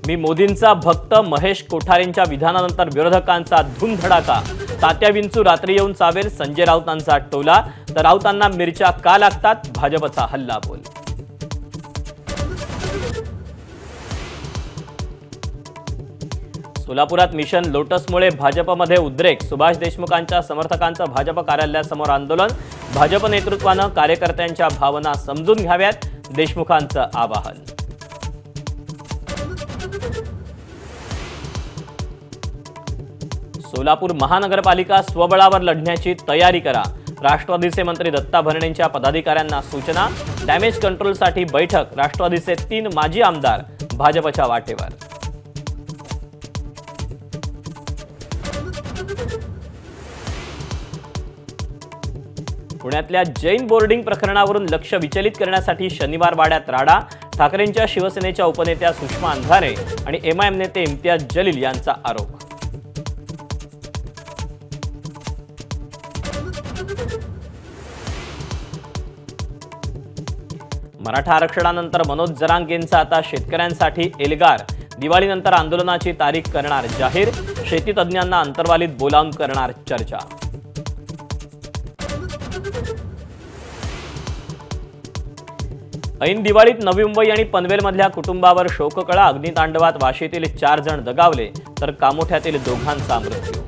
मी मोदींचा भक्त महेश कोठारेंच्या विधानानंतर विरोधकांचा धुमधडाका। तात्या विंचू रात्री येऊन चावेल संजय राऊतांचा टोला। तर राऊतांना मिरच्या का लागतात भाजपचा हल्लाबोल। सोलापुरात मिशन लोटसमुळे भाजपमध्ये उद्रेक। सुभाष देशमुखांच्या समर्थकांचं भाजप कार्यालयासमोर आंदोलन। भाजप नेतृत्वानं कार्यकर्त्यांच्या भावना समजून घ्याव्यात, देशमुखांचं आवाहन। सोलापूर महानगरपालिका स्वबळावर लढण्याची तयारी करा। राष्ट्रवादीचे मंत्री दत्ता भरणेंच्या पदाधिकाऱ्यांना सूचना। डॅमेज कंट्रोलसाठी बैठक। राष्ट्रवादीचे 3 माजी आमदार भाजपच्या वाटेवर। पुण्यातल्या जैन बोर्डिंग प्रकरणावरून लक्ष विचलित करण्यासाठी शनिवार वाड्यात राडा। ठाकरेंच्या शिवसेनेच्या उपनेत्या सुषमा अंधारे आणि एमआयएम नेते इम्तियाज जलील यांचा आरोप। मराठा आरक्षणानंतर मनोज जरांगेंचा आता शेतकऱ्यांसाठी एल्गार। दिवाळीनंतर आंदोलनाची तारीख करणार जाहीर। शेती तज्ज्ञांना अंतर्वालीत बोलावून करणार चर्चा। ऐन दिवाळीत नवी मुंबई आणि पनवेलमधल्या कुटुंबावर शोककळा। अग्नितांडवात वाशीतील 4 जण दगावले तर कामोठ्यातील 2घांचा मृत्यू।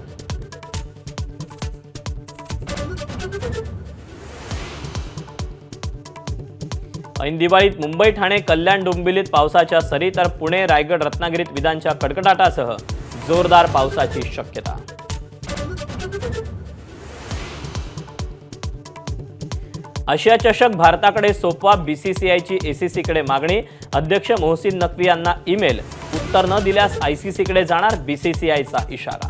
ऐन दिवाळीत मुंबई ठाणे कल्याण डोंबिवलीत पावसाच्या सरी तर पुणे रायगड रत्नागिरीत विजांच्या कडकडाटासह जोरदार पावसाची शक्यता। आशिया चषक भारताकडे सोपवा। बीसीसीआयची एसीसीकडे मागणी। अध्यक्ष मोहसिन नक्वी यांना ईमेल। उत्तर न दिल्यास आयसीसीकडे जाणार, बीसीसीआयचा इशारा।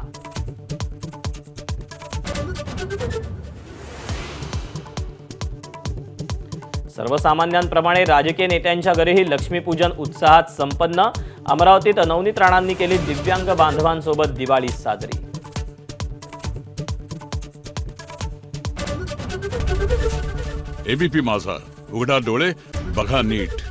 सर्वसामान्यांप्रमाणे राजकीय नेत्यांच्या घरीही लक्ष्मीपूजन उत्साहात संपन्न। अमरावतीत नवनीत राणांनी केली दिव्यांग बांधवांसोबत दिवाळी साजरी। एबीपी माझा, उघडा डोळे बघा नीट।